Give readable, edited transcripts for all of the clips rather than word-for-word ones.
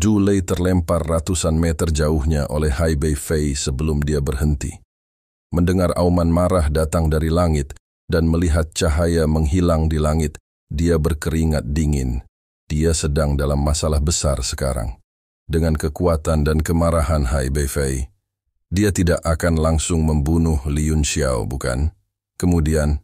Du Lei terlempar ratusan meter jauhnya oleh Hai Bei Fei sebelum dia berhenti. Mendengar auman marah datang dari langit dan melihat cahaya menghilang di langit, dia berkeringat dingin. Dia sedang dalam masalah besar sekarang. Dengan kekuatan dan kemarahan Hai Bei Fei, dia tidak akan langsung membunuh Li Yunxiao, bukan? Kemudian,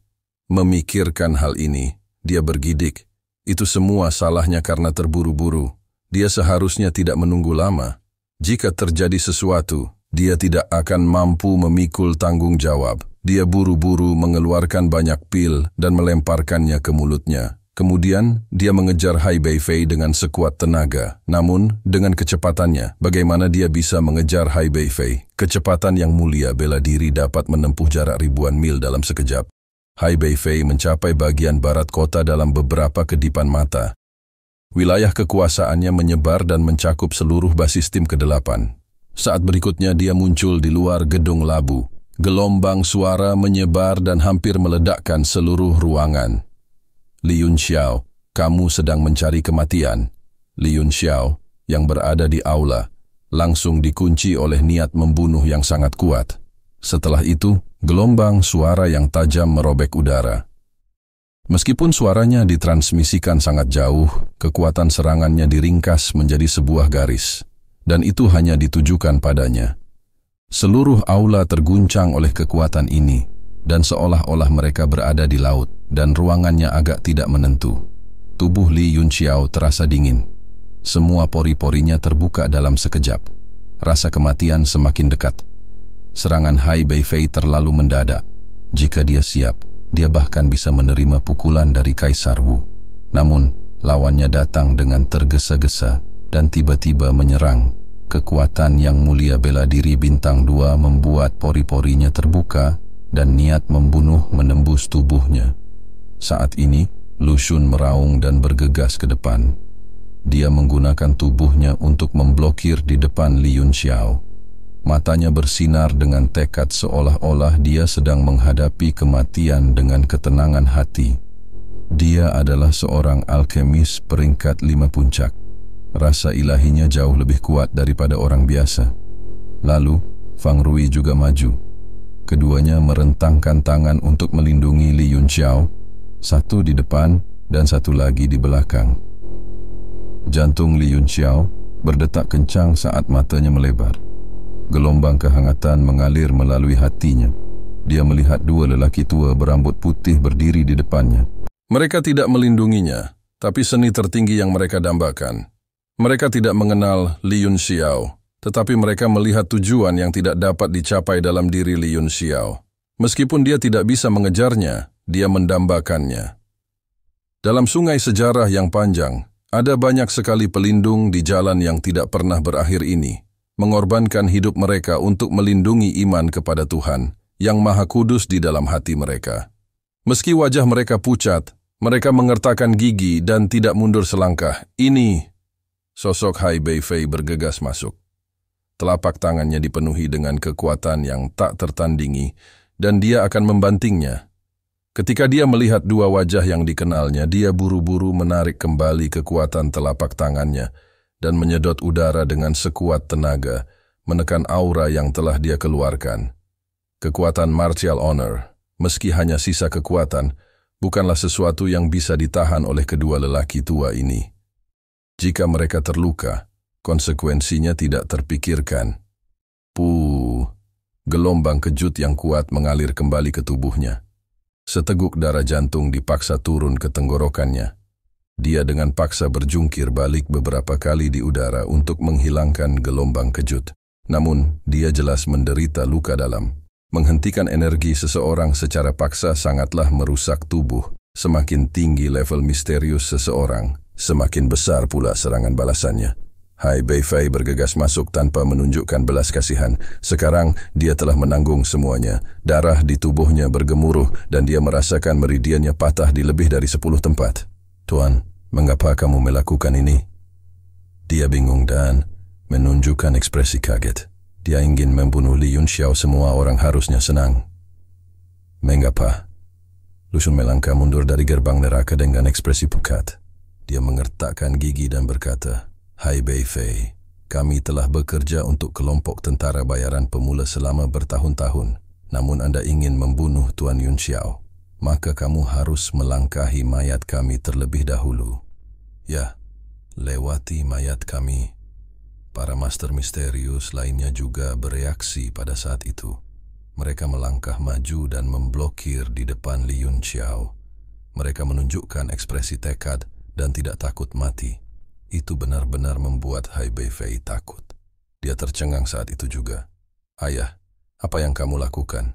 memikirkan hal ini, dia bergidik. Itu semua salahnya karena terburu-buru. Dia seharusnya tidak menunggu lama. Jika terjadi sesuatu, dia tidak akan mampu memikul tanggung jawab. Dia buru-buru mengeluarkan banyak pil dan melemparkannya ke mulutnya. Kemudian, dia mengejar Hai Bei Fei dengan sekuat tenaga. Namun, dengan kecepatannya, bagaimana dia bisa mengejar Hai Bei Fei? Kecepatan yang mulia bela diri dapat menempuh jarak ribuan mil dalam sekejap. Hai Bei Fei mencapai bagian barat kota dalam beberapa kedipan mata. Wilayah kekuasaannya menyebar dan mencakup seluruh basis tim ke-8. Saat berikutnya dia muncul di luar gedung labu. Gelombang suara menyebar dan hampir meledakkan seluruh ruangan. Li Yunxiao, kamu sedang mencari kematian. Li Yunxiao, yang berada di aula, langsung dikunci oleh niat membunuh yang sangat kuat. Setelah itu, gelombang suara yang tajam merobek udara. Meskipun suaranya ditransmisikan sangat jauh, kekuatan serangannya diringkas menjadi sebuah garis, dan itu hanya ditujukan padanya. Seluruh aula terguncang oleh kekuatan ini, dan seolah-olah mereka berada di laut, dan ruangannya agak tidak menentu. Tubuh Li Yunxiao terasa dingin. Semua pori-porinya terbuka dalam sekejap. Rasa kematian semakin dekat. Serangan Hai Bei Fei terlalu mendadak. Jika dia siap, dia bahkan bisa menerima pukulan dari Kaisar Wu. Namun, lawannya datang dengan tergesa-gesa dan tiba-tiba menyerang. Kekuatan yang mulia bela diri bintang 2 membuat pori-porinya terbuka dan niat membunuh menembus tubuhnya. Saat ini, Lu Xun meraung dan bergegas ke depan. Dia menggunakan tubuhnya untuk memblokir di depan Li Yunxiao. Matanya bersinar dengan tekad seolah-olah dia sedang menghadapi kematian dengan ketenangan hati. Dia adalah seorang alkemis peringkat 5 puncak. Rasa ilahinya jauh lebih kuat daripada orang biasa. Lalu, Fang Rui juga maju. Keduanya merentangkan tangan untuk melindungi Li Yunxiao, satu di depan dan satu lagi di belakang. Jantung Li Yunxiao berdetak kencang saat matanya melebar. Gelombang kehangatan mengalir melalui hatinya. Dia melihat 2 lelaki tua berambut putih berdiri di depannya. Mereka tidak melindunginya, tapi seni tertinggi yang mereka dambakan. Mereka tidak mengenal Li Yunxiao, tetapi mereka melihat tujuan yang tidak dapat dicapai dalam diri Li Yunxiao. Meskipun dia tidak bisa mengejarnya, dia mendambakannya. Dalam sungai sejarah yang panjang, ada banyak sekali pelindung di jalan yang tidak pernah berakhir ini, mengorbankan hidup mereka untuk melindungi iman kepada Tuhan, yang Maha Kudus di dalam hati mereka. Meski wajah mereka pucat, mereka mengertakkan gigi dan tidak mundur selangkah. Ini, sosok Hai Bei Fei bergegas masuk. Telapak tangannya dipenuhi dengan kekuatan yang tak tertandingi, dan dia akan membantingnya. Ketika dia melihat 2 wajah yang dikenalnya, dia buru-buru menarik kembali kekuatan telapak tangannya, dan menyedot udara dengan sekuat tenaga, menekan aura yang telah dia keluarkan. Kekuatan martial honor, meski hanya sisa kekuatan, bukanlah sesuatu yang bisa ditahan oleh kedua lelaki tua ini. Jika mereka terluka, konsekuensinya tidak terpikirkan. Gelombang kejut yang kuat mengalir kembali ke tubuhnya. Seteguk darah jantung dipaksa turun ke tenggorokannya. Dia dengan paksa berjungkir balik beberapa kali di udara untuk menghilangkan gelombang kejut. Namun, dia jelas menderita luka dalam. Menghentikan energi seseorang secara paksa sangatlah merusak tubuh. Semakin tinggi level misterius seseorang, semakin besar pula serangan balasannya. Hai Bei Fei bergegas masuk tanpa menunjukkan belas kasihan. Sekarang, dia telah menanggung semuanya. Darah di tubuhnya bergemuruh dan dia merasakan meridiannya patah di lebih dari 10 tempat. Tuan, mengapa kamu melakukan ini? Dia bingung dan menunjukkan ekspresi kaget. Dia ingin membunuh Li Yunxiao, semua orang harusnya senang. Mengapa? Lu Xun melangkah mundur dari gerbang neraka dengan ekspresi pucat. Dia mengertakkan gigi dan berkata, Hai Bei Fei, kami telah bekerja untuk kelompok tentara bayaran pemula selama bertahun-tahun. Namun Anda ingin membunuh Tuan Yun Xiao, maka kamu harus melangkahi mayat kami terlebih dahulu. Ya, lewati mayat kami. Para master misterius lainnya juga bereaksi pada saat itu. Mereka melangkah maju dan memblokir di depan Li Yun Xiao. Mereka menunjukkan ekspresi tekad dan tidak takut mati. Itu benar-benar membuat Hai Bei Fei takut. Dia tercengang saat itu juga. Ayah, apa yang kamu lakukan?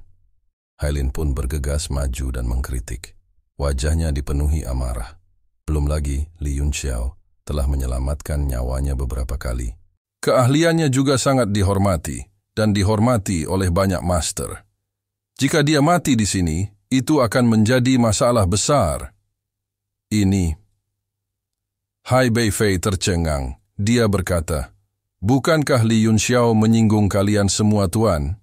Hailin pun bergegas maju dan mengkritik. Wajahnya dipenuhi amarah. Belum lagi, Li Yun Xiao telah menyelamatkan nyawanya beberapa kali. Keahliannya juga sangat dihormati dan dihormati oleh banyak master. Jika dia mati di sini, itu akan menjadi masalah besar. Ini. Hai Bei Fei tercengang. Dia berkata, "Bukankah Li Yun Xiao menyinggung kalian semua, Tuan?"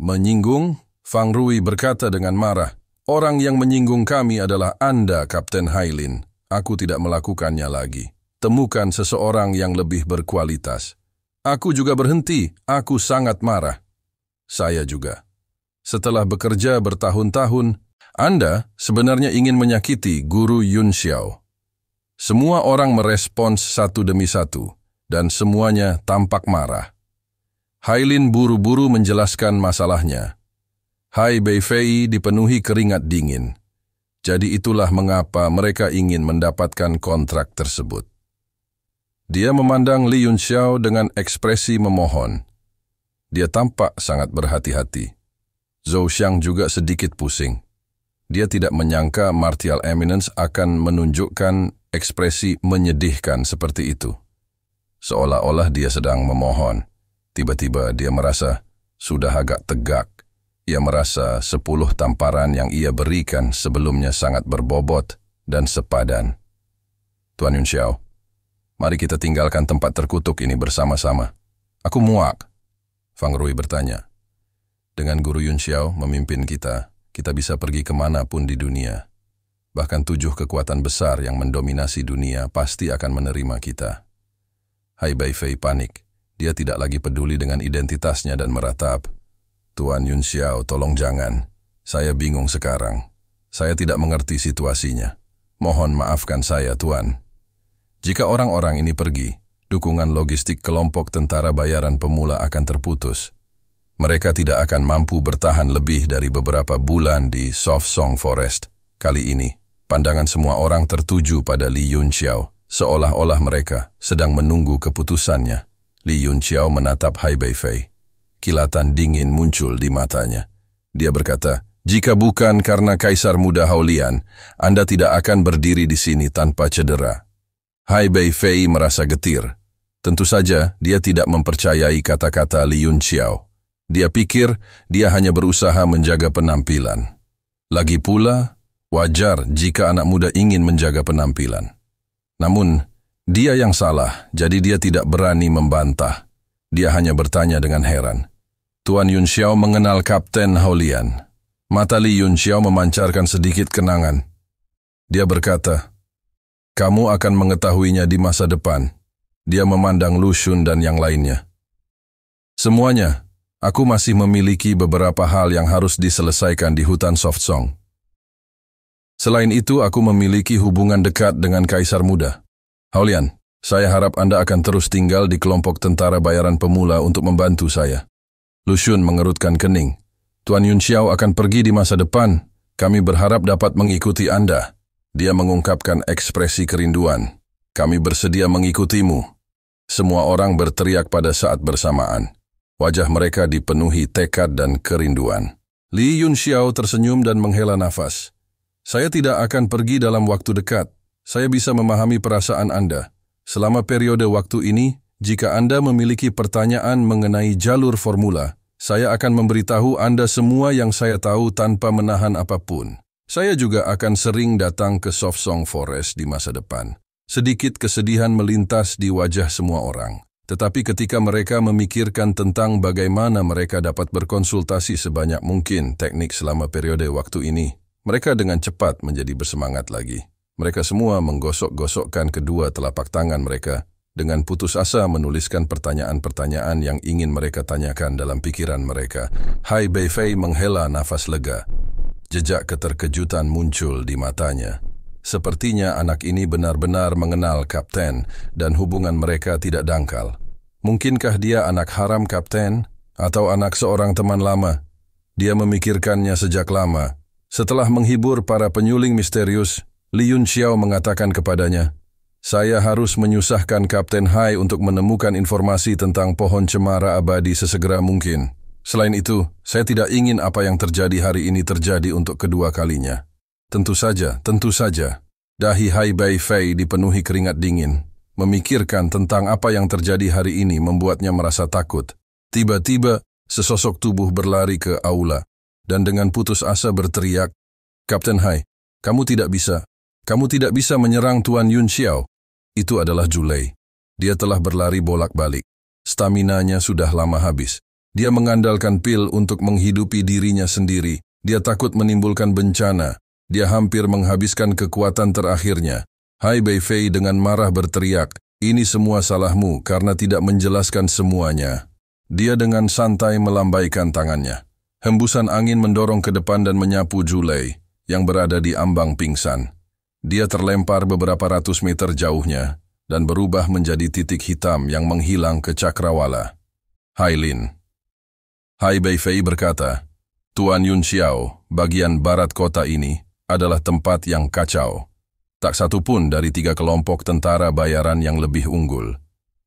"Menyinggung?" Fang Rui berkata dengan marah. "Orang yang menyinggung kami adalah Anda, Kapten Hailin. Aku tidak melakukannya lagi. Temukan seseorang yang lebih berkualitas." Aku juga berhenti. Aku sangat marah. Saya juga. Setelah bekerja bertahun-tahun, Anda sebenarnya ingin menyakiti Guru Yun Xiao. Semua orang merespons satu demi satu, dan semuanya tampak marah. Hailin buru-buru menjelaskan masalahnya. Hai Bei Fei dipenuhi keringat dingin. Jadi itulah mengapa mereka ingin mendapatkan kontrak tersebut. Dia memandang Li Yun Xiao dengan ekspresi memohon. Dia tampak sangat berhati-hati. Zhou Xiang juga sedikit pusing. Dia tidak menyangka Martial Eminence akan menunjukkan ekspresi menyedihkan seperti itu. Seolah-olah dia sedang memohon. Tiba-tiba dia merasa sudah agak tegak. Ia merasa 10 tamparan yang ia berikan sebelumnya sangat berbobot dan sepadan. Tuan Yun Xiao, mari kita tinggalkan tempat terkutuk ini bersama-sama. Aku muak. Fang Rui bertanya. Dengan Guru Yun Xiao memimpin kita bisa pergi kemanapun di dunia. Bahkan 7 kekuatan besar yang mendominasi dunia pasti akan menerima kita. Hai Bei Fei panik. Dia tidak lagi peduli dengan identitasnya dan meratap. Tuan Yun Xiao, tolong jangan. Saya bingung sekarang. Saya tidak mengerti situasinya. Mohon maafkan saya, Tuan. Jika orang-orang ini pergi, dukungan logistik kelompok tentara bayaran pemula akan terputus. Mereka tidak akan mampu bertahan lebih dari beberapa bulan di Soft Song Forest. Kali ini, pandangan semua orang tertuju pada Li Yun Xiao, seolah-olah mereka sedang menunggu keputusannya. Li Yun Xiao menatap Hai Bei Fei. Kilatan dingin muncul di matanya. Dia berkata, "Jika bukan karena Kaisar Muda Haolian, Anda tidak akan berdiri di sini tanpa cedera." Hai Bei Fei merasa getir. Tentu saja dia tidak mempercayai kata-kata Li Yun Xiao. Dia pikir dia hanya berusaha menjaga penampilan. Lagi pula, wajar jika anak muda ingin menjaga penampilan. Namun, dia yang salah, jadi dia tidak berani membantah. Dia hanya bertanya dengan heran. Tuan Yun Xiao mengenal Kapten Haolian. Mata Li Yun Xiao memancarkan sedikit kenangan. Dia berkata, "Kamu akan mengetahuinya di masa depan." Dia memandang Lu Xun dan yang lainnya. "Semuanya, aku masih memiliki beberapa hal yang harus diselesaikan di hutan Soft Song. Selain itu, aku memiliki hubungan dekat dengan Kaisar Muda. Haolian, saya harap Anda akan terus tinggal di kelompok tentara bayaran pemula untuk membantu saya." Lu Xun mengerutkan kening. "Tuan Yun Xiao akan pergi di masa depan. Kami berharap dapat mengikuti Anda." Dia mengungkapkan ekspresi kerinduan. "Kami bersedia mengikutimu." Semua orang berteriak pada saat bersamaan. Wajah mereka dipenuhi tekad dan kerinduan. Li Yun Xiao tersenyum dan menghela nafas. "Saya tidak akan pergi dalam waktu dekat. Saya bisa memahami perasaan Anda. Selama periode waktu ini, jika Anda memiliki pertanyaan mengenai jalur formula, saya akan memberitahu Anda semua yang saya tahu tanpa menahan apapun. Saya juga akan sering datang ke Soft Song Forest di masa depan." Sedikit kesedihan melintas di wajah semua orang. Tetapi ketika mereka memikirkan tentang bagaimana mereka dapat berkonsultasi sebanyak mungkin teknik selama periode waktu ini, mereka dengan cepat menjadi bersemangat lagi. Mereka semua menggosok-gosokkan kedua telapak tangan mereka dengan putus asa menuliskan pertanyaan-pertanyaan yang ingin mereka tanyakan dalam pikiran mereka. Hai Beifei menghela nafas lega. Jejak keterkejutan muncul di matanya. Sepertinya anak ini benar-benar mengenal Kapten dan hubungan mereka tidak dangkal. Mungkinkah dia anak haram Kapten atau anak seorang teman lama? Dia memikirkannya sejak lama. Setelah menghibur para penyuling misterius, Li Yunxiao mengatakan kepadanya, "Saya harus menyusahkan Kapten Hai untuk menemukan informasi tentang pohon cemara abadi sesegera mungkin. Selain itu, saya tidak ingin apa yang terjadi hari ini terjadi untuk kedua kalinya." Tentu saja. Dahi Hai Beifei dipenuhi keringat dingin. Memikirkan tentang apa yang terjadi hari ini membuatnya merasa takut. Tiba-tiba, sesosok tubuh berlari ke aula, dan dengan putus asa berteriak, "Kapten Hai, kamu tidak bisa menyerang Tuan Yunxiao." Itu adalah Julei. Dia telah berlari bolak-balik. Staminanya sudah lama habis. Dia mengandalkan pil untuk menghidupi dirinya sendiri. Dia takut menimbulkan bencana. Dia hampir menghabiskan kekuatan terakhirnya. Hai Beifei dengan marah berteriak, "Ini semua salahmu karena tidak menjelaskan semuanya." Dia dengan santai melambaikan tangannya. Hembusan angin mendorong ke depan dan menyapu Julei, yang berada di ambang pingsan. Dia terlempar beberapa ratus meter jauhnya dan berubah menjadi titik hitam yang menghilang ke cakrawala. Hai Lin. Hai Beifei berkata, "Tuan Yunxiao, bagian barat kota ini adalah tempat yang kacau. Tak satu pun dari 3 kelompok tentara bayaran yang lebih unggul.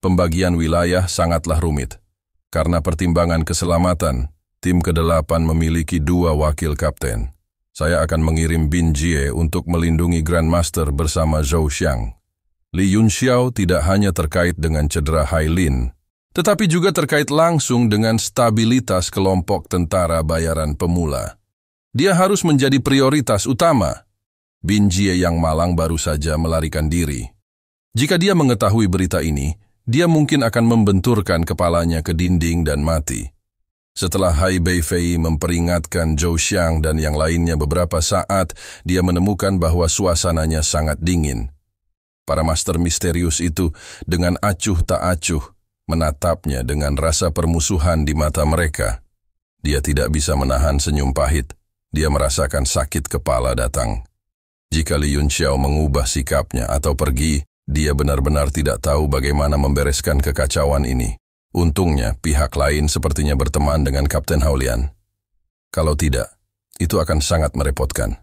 Pembagian wilayah sangatlah rumit. Karena pertimbangan keselamatan, tim ke-8 memiliki 2 wakil kapten. Saya akan mengirim Bin Jie untuk melindungi Grandmaster bersama Zhou Xiang." Li Yunxiao tidak hanya terkait dengan cedera Hai Lin, tetapi juga terkait langsung dengan stabilitas kelompok tentara bayaran pemula. Dia harus menjadi prioritas utama. Bin Jie yang malang baru saja melarikan diri. Jika dia mengetahui berita ini, dia mungkin akan membenturkan kepalanya ke dinding dan mati. Setelah Hai Beifei memperingatkan Zhou Xiang dan yang lainnya beberapa saat, dia menemukan bahwa suasananya sangat dingin. Para master misterius itu dengan acuh tak acuh menatapnya dengan rasa permusuhan di mata mereka. Dia tidak bisa menahan senyum pahit. Dia merasakan sakit kepala datang. Jika Li Yunxiao mengubah sikapnya atau pergi, dia benar-benar tidak tahu bagaimana membereskan kekacauan ini. Untungnya, pihak lain sepertinya berteman dengan Kapten Haolian. Kalau tidak, itu akan sangat merepotkan.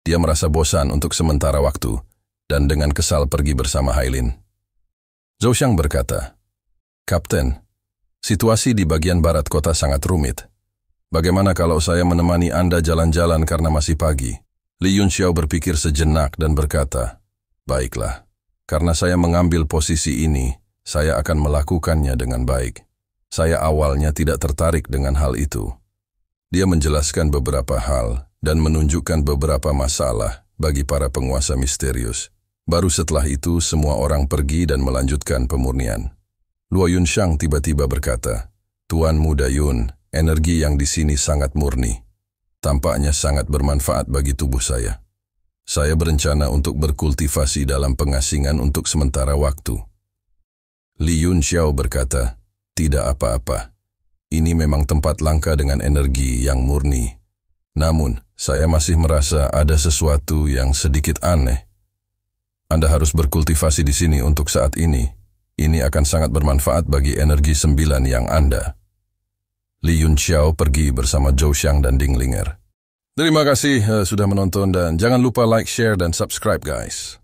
Dia merasa bosan untuk sementara waktu, dan dengan kesal pergi bersama Hailin. Zhou Xiang berkata, "Kapten, situasi di bagian barat kota sangat rumit. Bagaimana kalau saya menemani Anda jalan-jalan karena masih pagi?" Li Yunxiao berpikir sejenak dan berkata, "Baiklah, karena saya mengambil posisi ini, saya akan melakukannya dengan baik. Saya awalnya tidak tertarik dengan hal itu." Dia menjelaskan beberapa hal dan menunjukkan beberapa masalah bagi para penguasa misterius. Baru setelah itu, semua orang pergi dan melanjutkan pemurnian. Luo Yunxiang tiba-tiba berkata, "Tuan Muda Yun, energi yang di sini sangat murni. Tampaknya sangat bermanfaat bagi tubuh saya. Saya berencana untuk berkultivasi dalam pengasingan untuk sementara waktu." Li Yunxiao berkata, "Tidak apa-apa. Ini memang tempat langka dengan energi yang murni. Namun, saya masih merasa ada sesuatu yang sedikit aneh. Anda harus berkultivasi di sini untuk saat ini. Ini akan sangat bermanfaat bagi energi 9 yang Anda." Li Yunxiao pergi bersama Zhou Xiang dan Ding Linger. Terima kasih sudah menonton dan jangan lupa like, share, dan subscribe guys.